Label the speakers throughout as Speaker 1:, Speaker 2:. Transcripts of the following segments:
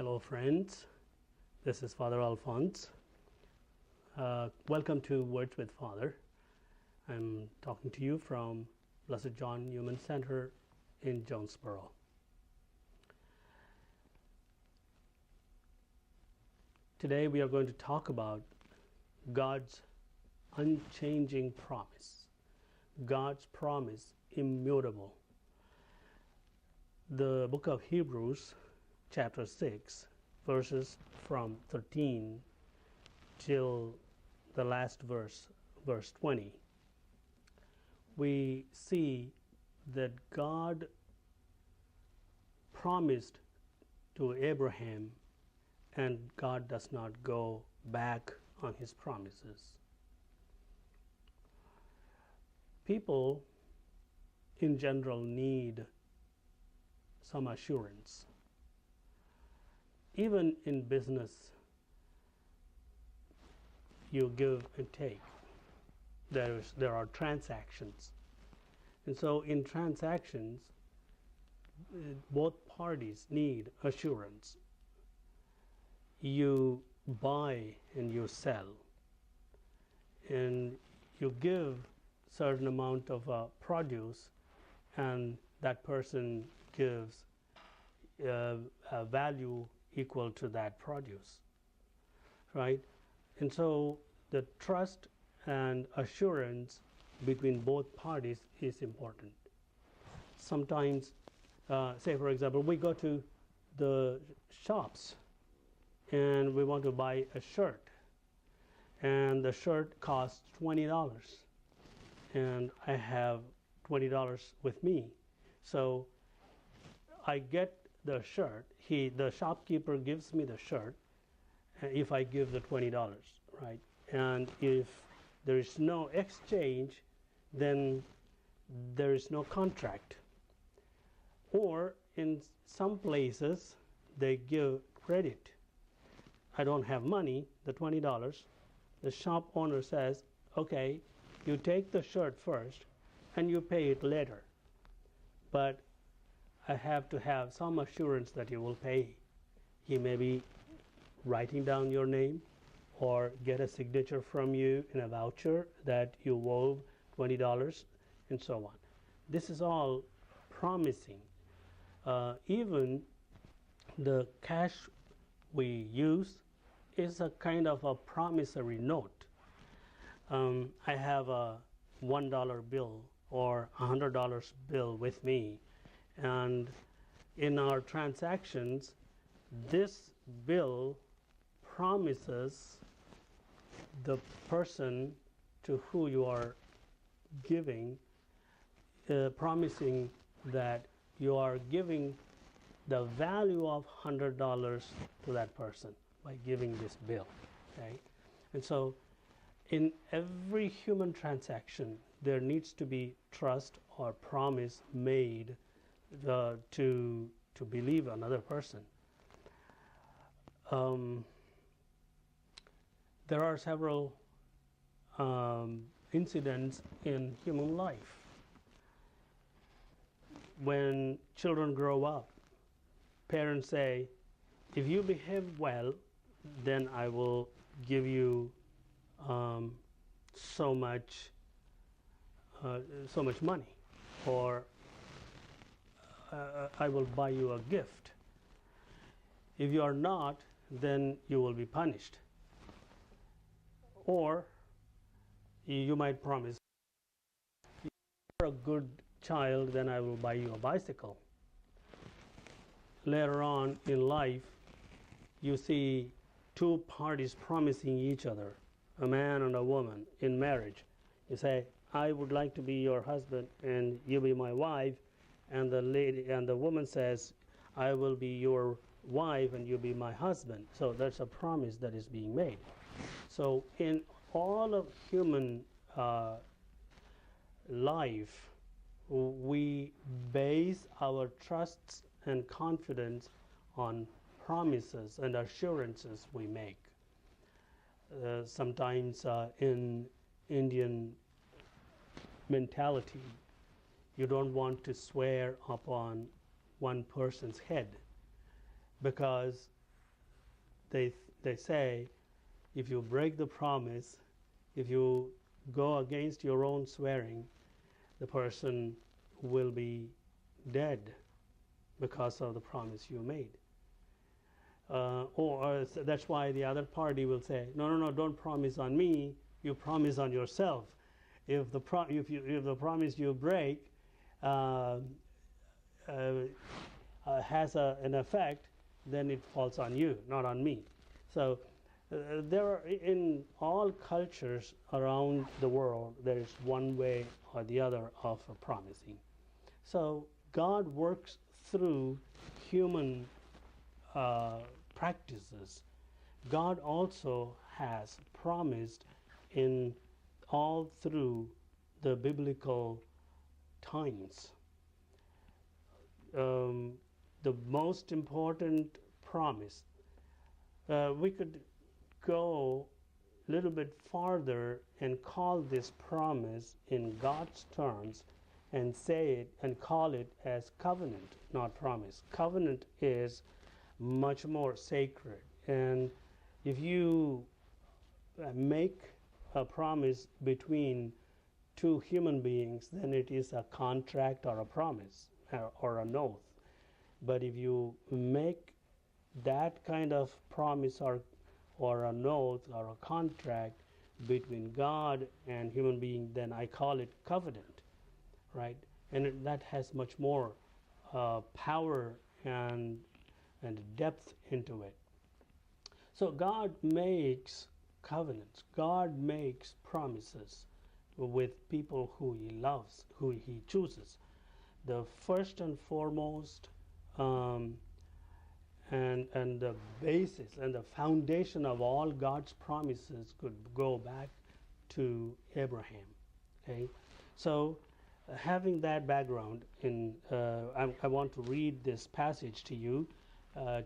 Speaker 1: Hello friends, this is Father Alphonse. Welcome to Words with Father. I'm talking to you from Blessed John Newman Center in Jonesboro. Today we are going to talk about God's unchanging promise. God's promise, immutable. The book of Hebrews, chapter 6, verses from 13 till the last verse, verse 20. We see that God promised to Abraham, and God does not go back on his promises. People in general need some assurance. Even in business, you give and take. There are transactions. And so in transactions, both parties need assurance. You buy and you sell. And you give certain amount of produce, and that person gives a value equal to that produce, right? And so the trust and assurance between both parties is important. Sometimes, say for example, we go to the shops and we want to buy a shirt, and the shirt costs $20, and I have $20 with me. So I get the shirt, the shopkeeper gives me the shirt if I give the $20, right? And if there is no exchange, then there is no contract. Or in some places, they give credit. I don't have money, the $20. The shop owner says, okay, you take the shirt first and you pay it later. But I have to have some assurance that you will pay. He may be writing down your name or get a signature from you in a voucher that you owe $20 and so on. This is all promising. Even the cash we use is a kind of a promissory note. I have a $1 bill or $100 bill with me, and in our transactions, this bill promises the person to who you are giving, promising that you are giving the value of $100 to that person by giving this bill. Okay? And so in every human transaction, there needs to be trust or promise made to believe another person. There are several incidents in human life. When children grow up, parents say, if you behave well, then I will give you so much money, or I will buy you a gift. If you are not, then you will be punished. Or you might promise, if you are a good child, then I will buy you a bicycle. Later on in life, you see two parties promising each other, a man and a woman in marriage. You say, I would like to be your husband and you be my wife, and the woman says, I will be your wife and you be my husband. So that's a promise that is being made. So in all of human life, we base our trusts and confidence on promises and assurances we make. Sometimes in Indian mentality, you don't want to swear upon one person's head, because they say, if you break the promise, if you go against your own swearing, the person will be dead because of the promise you made. Or that's why the other party will say, no, don't promise on me, you promise on yourself. If the promise you break has an effect, then it falls on you, not on me. So there are, in all cultures around the world, there is one way or the other of promising. So God works through human practices. God also has promised in all through the biblical times. The most important promise, we could go a little bit farther and call this promise in God's terms and say it and call it as covenant, not promise. Covenant is much more sacred, and if you make a promise between two human beings, then it is a contract or a promise or an oath. But if you make that kind of promise or an oath or a contract between God and human being, then I call it covenant, right? And that has much more power and depth into it. So God makes covenants. God makes promises with people who He loves, who He chooses. The first and foremost and the basis and the foundation of all God's promises could go back to Abraham. Okay, so having that background, I want to read this passage to you,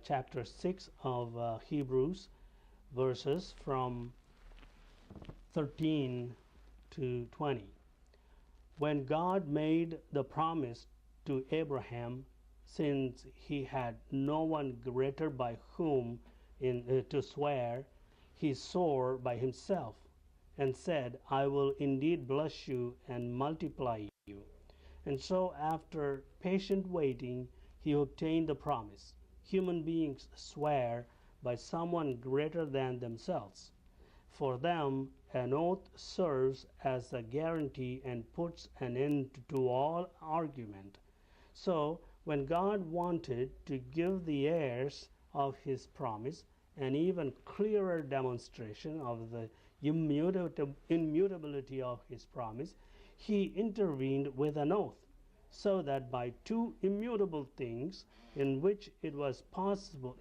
Speaker 1: chapter 6 of Hebrews, verses from 13 to 20. When God made the promise to Abraham, since he had no one greater by whom to swear, he swore by himself and said, I will indeed bless you and multiply you. And so after patient waiting, he obtained the promise. Human beings swear by someone greater than themselves. For them, an oath serves as a guarantee and puts an end to all argument. So, when God wanted to give the heirs of His promise an even clearer demonstration of the immutability of His promise, He intervened with an oath, so that by two immutable things in which it was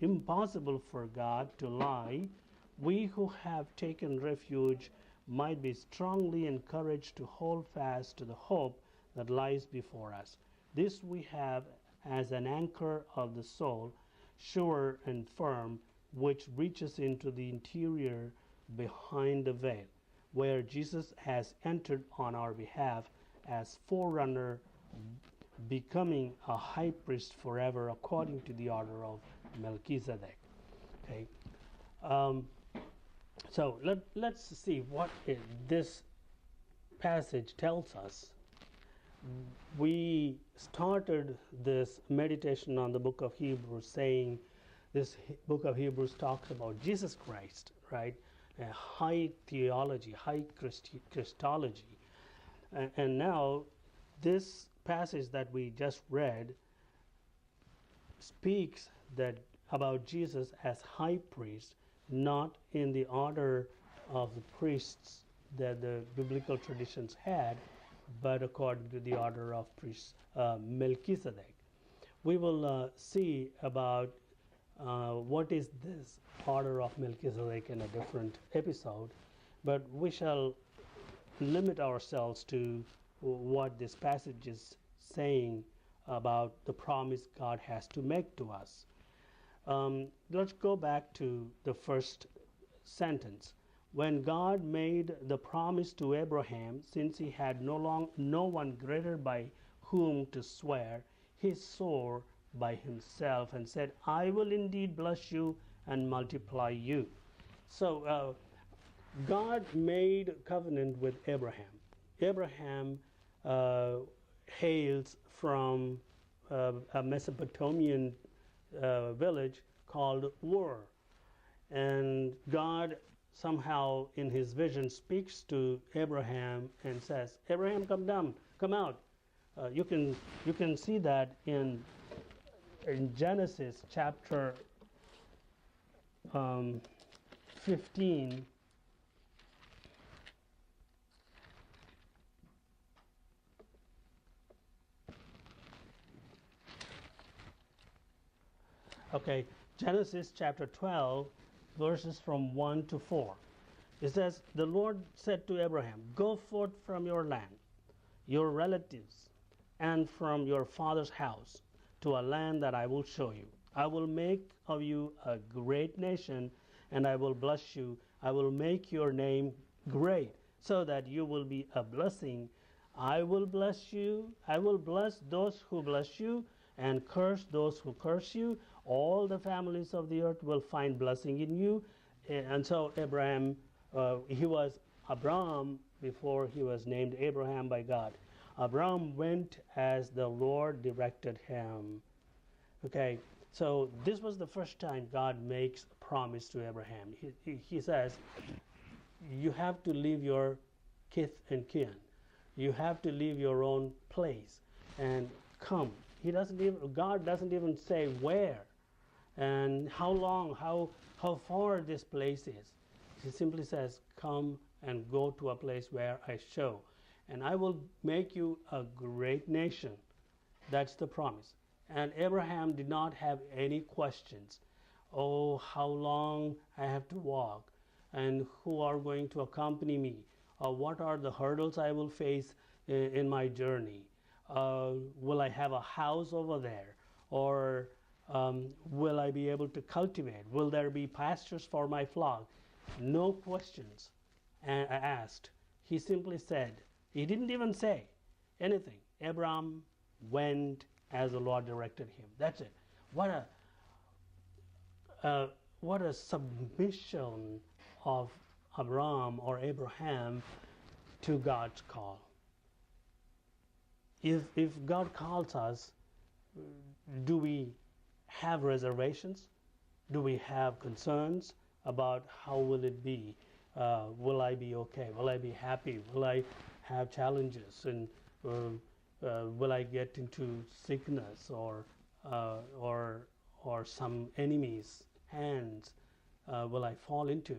Speaker 1: impossible for God to lie, we who have taken refuge might be strongly encouraged to hold fast to the hope that lies before us. This we have as an anchor of the soul, sure and firm, which reaches into the interior behind the veil, where Jesus has entered on our behalf as forerunner, becoming a high priest forever according to the order of Melchizedek. Okay. So let's see what this passage tells us. We started this meditation on the book of Hebrews saying this book of Hebrews talks about Jesus Christ, right? A high theology, high Christology. And now this passage that we just read speaks that about Jesus as high priest, not in the order of the priests that the biblical traditions had, but according to the order of priest Melchizedek. We will see about what is this order of Melchizedek in a different episode, but we shall limit ourselves to what this passage is saying about the promise God has to make to us. Let's go back to the first sentence. When God made the promise to Abraham, since he had no one greater by whom to swear, he swore by himself and said, I will indeed bless you and multiply you. So God made a covenant with Abraham. Abraham hails from a Mesopotamian village called Ur. And God somehow in his vision speaks to Abraham and says, Abraham, come down, come out. You can see that in Genesis chapter 15. Okay, Genesis chapter 12, verses from 1 to 4. It says, the Lord said to Abraham, go forth from your land, your relatives, and from your father's house, to a land that I will show you. I will make of you a great nation, and I will bless you. I will make your name great, so that you will be a blessing. I will bless you. I will bless those who bless you, and curse those who curse you. All the families of the earth will find blessing in you. And so Abraham, he was Abram before he was named Abraham by God. Abram went as the Lord directed him. Okay, so this was the first time God makes a promise to Abraham. He says, you have to leave your kith and kin. You have to leave your own place and come. God doesn't even say where and how long, how far this place is. He simply says, come and go to a place where I show, and I will make you a great nation. That's the promise. And Abraham did not have any questions. Oh, how long I have to walk, and who are going to accompany me, or what are the hurdles I will face in my journey. Will I have a house over there, or will I be able to cultivate? Will there be pastures for my flock? No questions asked. He simply said, he didn't even say anything. Abraham went as the Lord directed him. That's it. What a submission of Abraham or Abraham to God's call. If God calls us, do we have reservations? Do we have concerns about how will it be? Will I be okay? Will I be happy? Will I have challenges? And will I get into sickness or some enemy's hands? Will I fall into?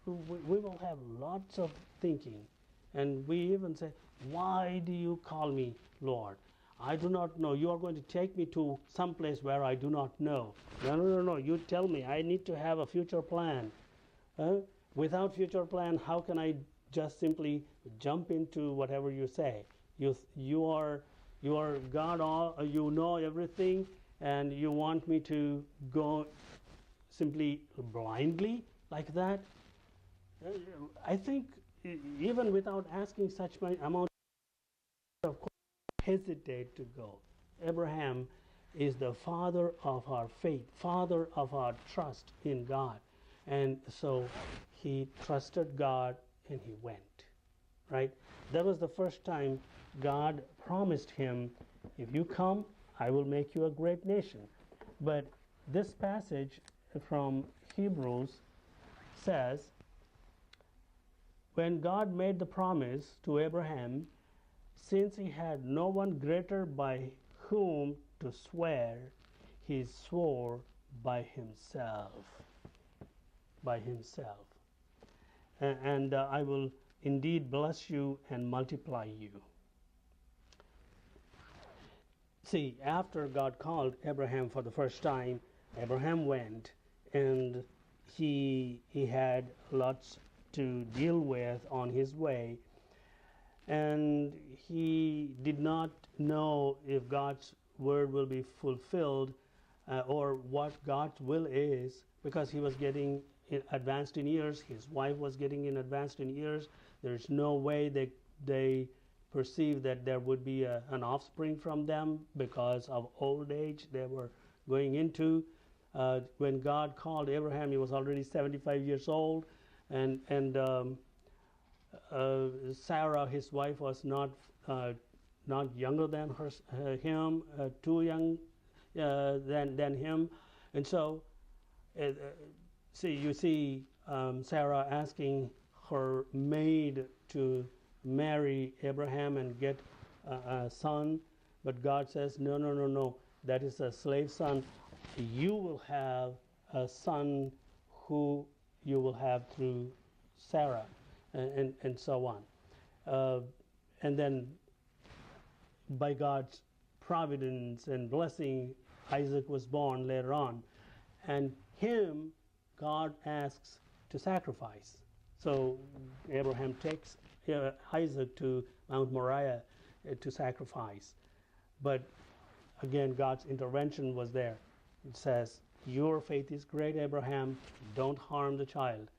Speaker 1: We will have lots of thinking, and we even say, why do you call me Lord? I do not know. You are going to take me to some place where I do not know. No. You tell me. I need to have a future plan. Without future plan, how can I just simply jump into whatever you say? You are God. You know everything, and you want me to go simply blindly like that? I think even without asking such amount of questions, hesitate to go. Abraham is the father of our faith, father of our trust in God. And so he trusted God and he went, right? That was the first time God promised him, if you come, I will make you a great nation. But this passage from Hebrews says, when God made the promise to Abraham, since he had no one greater by whom to swear, he swore by himself. By himself. And I will indeed bless you and multiply you. See, after God called Abraham for the first time, Abraham went, and he had lots to deal with on his way, and he did not know if God's word will be fulfilled or what God's will is, because he was getting advanced in years. His wife was getting advanced in years. There's no way they perceived that there would be an offspring from them because of old age they were going into. When God called Abraham, he was already 75 years old, and Sarah, his wife, was not younger than him, too young than him, and so you see Sarah asking her maid to marry Abraham and get a son, but God says, no, no, no, no, that is a slave son. You will have a son who you will have through Sarah, and so on. And then by God's providence and blessing, Isaac was born later on, and him God asks to sacrifice. So Abraham takes Isaac to Mount Moriah to sacrifice. But again, God's intervention was there. It says, your faith is great, Abraham, don't harm the child.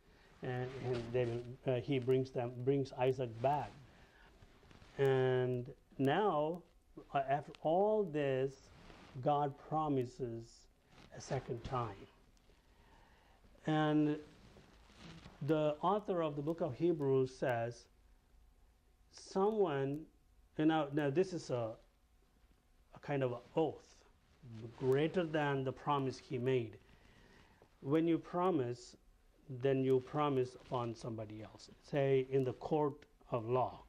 Speaker 1: And then he brings Isaac back. And now, after all this, God promises a second time. And the author of the book of Hebrews says, someone, and now this is a kind of an oath, greater than the promise he made. When you promise, then you promise upon somebody else. Say in the court of law,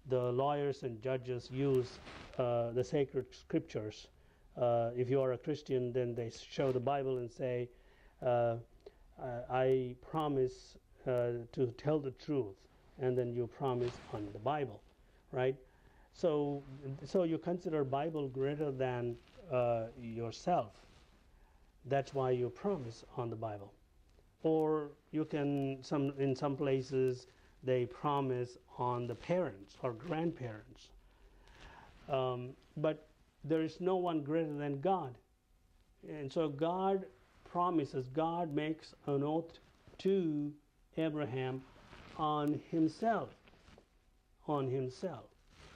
Speaker 1: the lawyers and judges use the sacred scriptures. If you are a Christian, then they show the Bible and say, I promise to tell the truth, and then you promise on the Bible, right? So you consider Bible greater than yourself. That's why you promise on the Bible. Or you can, in some places, they promise on the parents or grandparents. But there is no one greater than God. And so God promises, God makes an oath to Abraham on himself,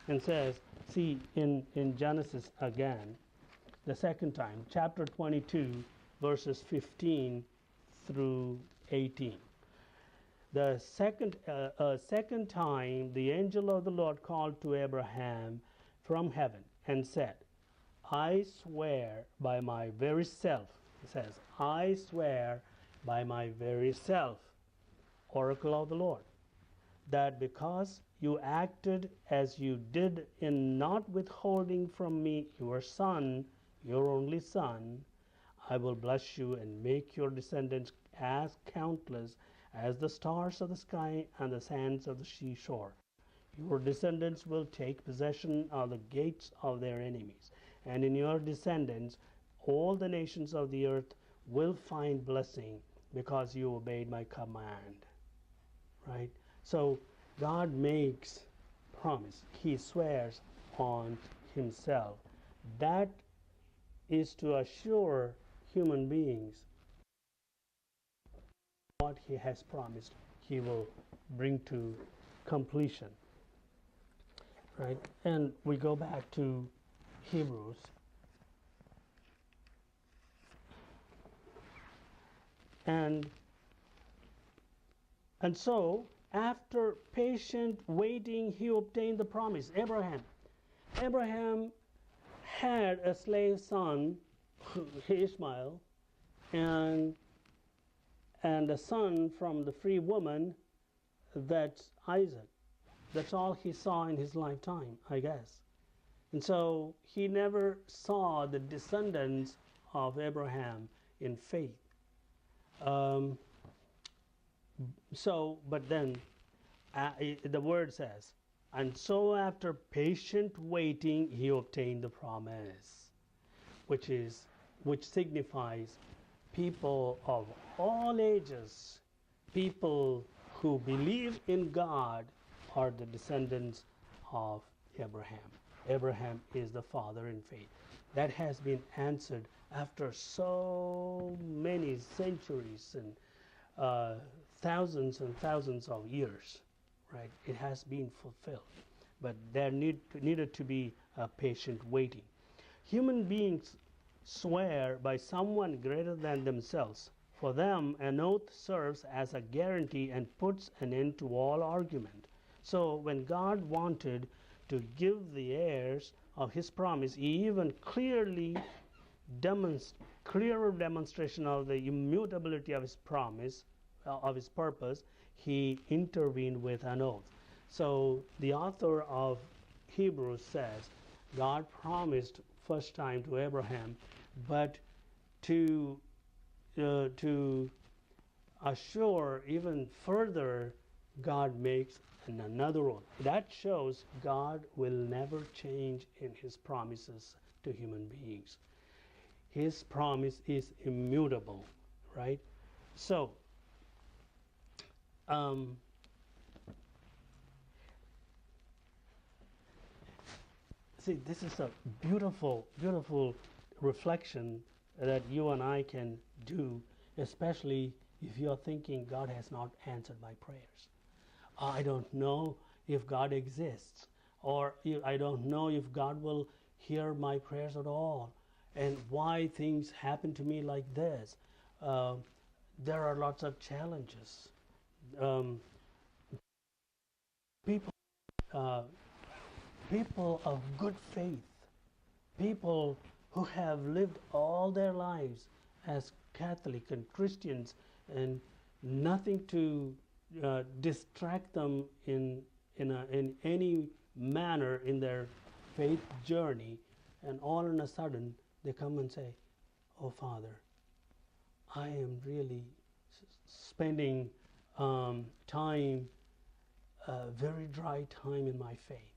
Speaker 1: and says, see, in Genesis again, the second time, chapter 22, verses 15 through 18. The second time, the angel of the Lord called to Abraham from heaven and said, I swear by my very self, he says, I swear by my very self, oracle of the Lord, that because you acted as you did in not withholding from me your son, your only son, I will bless you and make your descendants as countless as the stars of the sky and the sands of the seashore. Your descendants will take possession of the gates of their enemies, and in your descendants all the nations of the earth will find blessing because you obeyed my command. Right? So God makes promise. He swears on himself. That is to assure human beings what he has promised he will bring to completion. Right? And we go back to Hebrews. And so, after patient waiting, he obtained the promise. Abraham had a slave son, Ishmael, and a son from the free woman, that's Isaac. That's all he saw in his lifetime, I guess. And so he never saw the descendants of Abraham in faith. But then the word says, and so after patient waiting, he obtained the promise, which signifies people of all ages, people who believe in God are the descendants of Abraham. Abraham is the father in faith. That has been answered after so many centuries and thousands and thousands of years, right? It has been fulfilled. But there needed to be a patient waiting. Human beings swear by someone greater than themselves. For them, an oath serves as a guarantee and puts an end to all argument. So, when God wanted to give the heirs of his promise, he even clearer demonstration of the immutability of his promise, of his purpose, he intervened with an oath. So the author of Hebrews says God promised first time to Abraham, but to assure even further, God makes another oath. That shows God will never change in his promises to human beings. His promise is immutable, right? So, see, this is a beautiful, beautiful reflection that you and I can do, especially if you're thinking God has not answered my prayers. I don't know if God exists, or I don't know if God will hear my prayers at all, and why things happen to me like this. There are lots of challenges. People, uh, people of good faith, people who have lived all their lives as Catholic and Christians, and nothing to distract them in any manner in their faith journey, and all of a sudden they come and say, "Oh Father, I am really spending time, very dry time in my faith.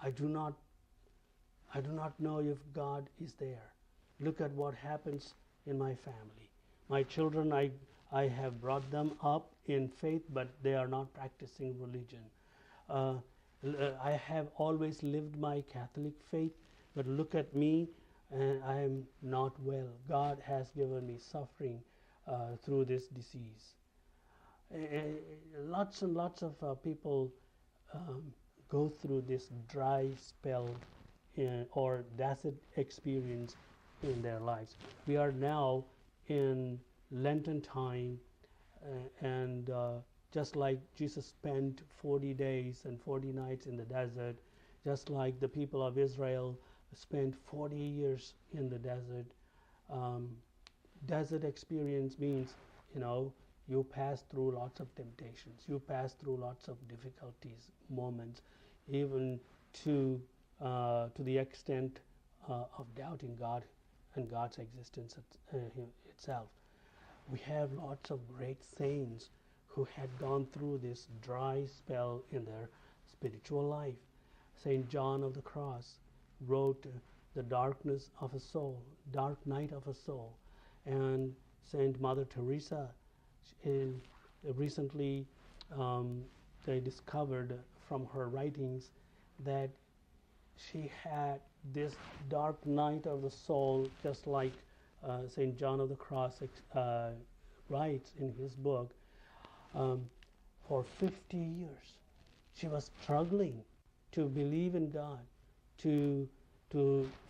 Speaker 1: I do not know if God is there. Look at what happens in my family. My children, I have brought them up in faith, but they are not practicing religion. I have always lived my Catholic faith, but look at me, and I am not well. God has given me suffering through this disease." Lots and lots of people go through this dry spell or desert experience in their lives. We are now in Lenten time, and just like Jesus spent 40 days and 40 nights in the desert, just like the people of Israel spent 40 years in the desert. Desert experience means, you pass through lots of temptations, you pass through lots of difficulties, moments, even to the extent of doubting God and God's existence itself. We have lots of great saints who had gone through this dry spell in their spiritual life. Saint John of the Cross wrote The Darkness of a Soul, Dark Night of a Soul. And Saint Mother Teresa, recently they discovered from her writings that she had this dark night of the soul, just like Saint John of the Cross writes in his book. For 50 years, she was struggling to believe in God, to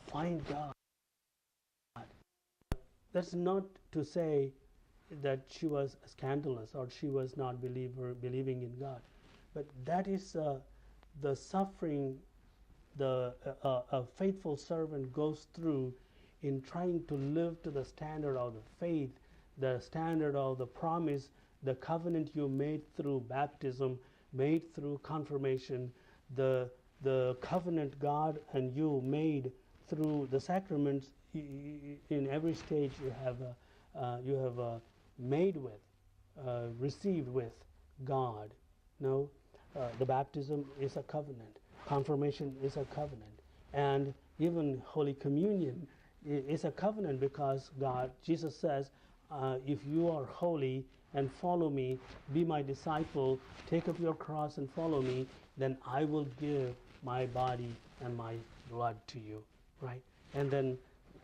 Speaker 1: find God. That's not to say that she was scandalous or she was not believing in God, but that is the suffering a faithful servant goes through in trying to live to the standard of the faith, the standard of the promise, the covenant you made through baptism, made through confirmation, the covenant God and you made through the sacraments. In every stage you have made with, received with God. No, the baptism is a covenant. Confirmation is a covenant, and even Holy Communion is a covenant, because Jesus says, if you are holy and follow me, be my disciple, take up your cross and follow me, then I will give my body and my blood to you, right? And then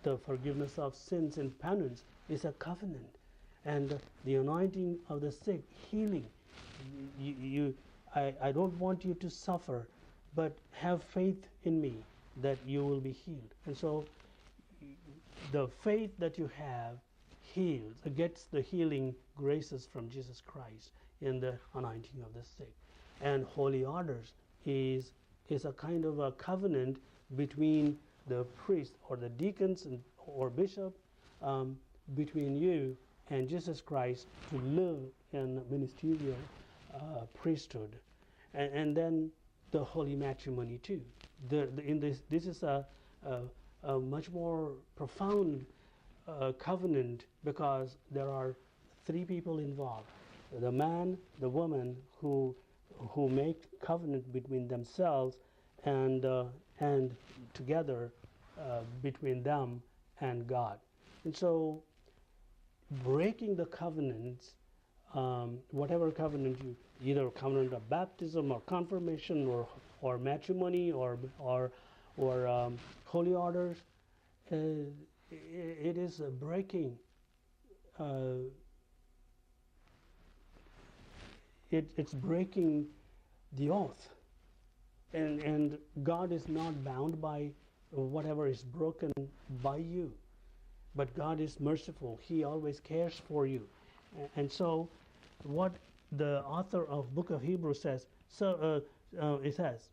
Speaker 1: the forgiveness of sins and penance is a covenant, and the anointing of the sick, healing. I don't want you to suffer, but have faith in me that you will be healed. And so the faith that you have heals, gets the healing graces from Jesus Christ in the anointing of the sick. And holy orders is a kind of a covenant between the priest or the deacons or bishop, between you and Jesus Christ, to live in ministerial priesthood. And then the holy matrimony too. This is a much more profound covenant, because there are three people involved: the man, the woman, who make covenant between themselves and together between them and God. And so breaking the covenants, whatever covenant you, either covenant of baptism or confirmation or matrimony or holy orders, it is breaking. It's breaking the oath, and God is not bound by whatever is broken by you, but God is merciful. He always cares for you. And so what the author of book of Hebrews says, it says,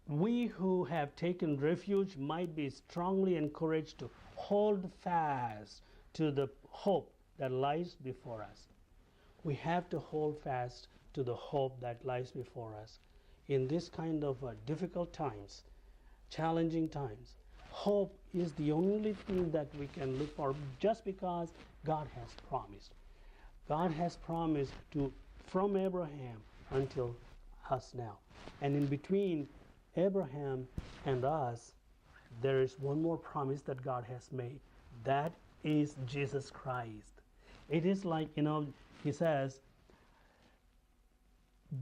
Speaker 1: we who have taken refuge might be strongly encouraged to hold fast to the hope that lies before us. We have to hold fast to the hope that lies before us in this kind of difficult times, challenging times. Hope is the only thing that we can look for, just because God has promised. God has promised to, from Abraham until us now. And in between Abraham and us, there is one more promise that God has made. That is Jesus Christ. It is like, he says,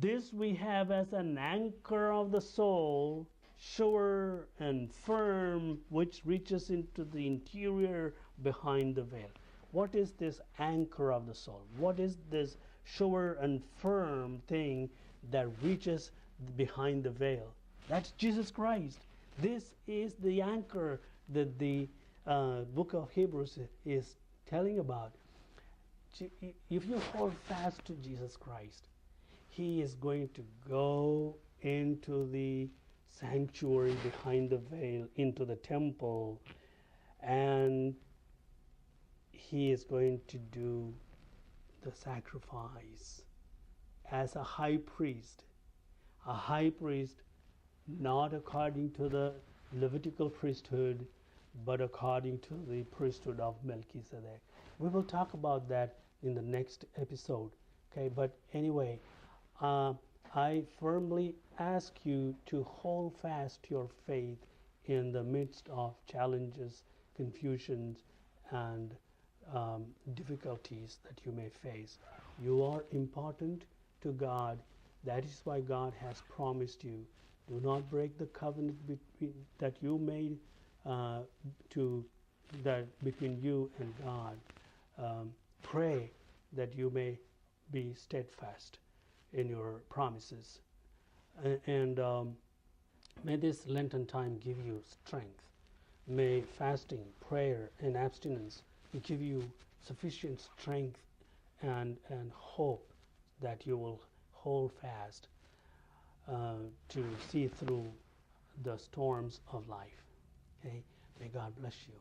Speaker 1: this we have as an anchor of the soul, sure and firm, which reaches into the interior behind the veil. What is this anchor of the soul? What is this sure and firm thing that reaches behind the veil? That's Jesus Christ. This is the anchor that the book of Hebrews is telling about. If you hold fast to Jesus Christ, He is going to go into the sanctuary behind the veil, into the temple, and He is going to do the sacrifice as a high priest. A high priest, not according to the Levitical priesthood, but according to the priesthood of Melchizedek. We will talk about that in the next episode. Okay, but anyway, I firmly ask you to hold fast your faith in the midst of challenges, confusions, and difficulties that you may face. You are important to God. That is why God has promised you. Do not break the covenant that you made between you and God. Pray that you may be steadfast in your promises. And may this Lenten time give you strength. May fasting, prayer, and abstinence give you sufficient strength and hope that you will hold fast to see through the storms of life. Okay? May God bless you.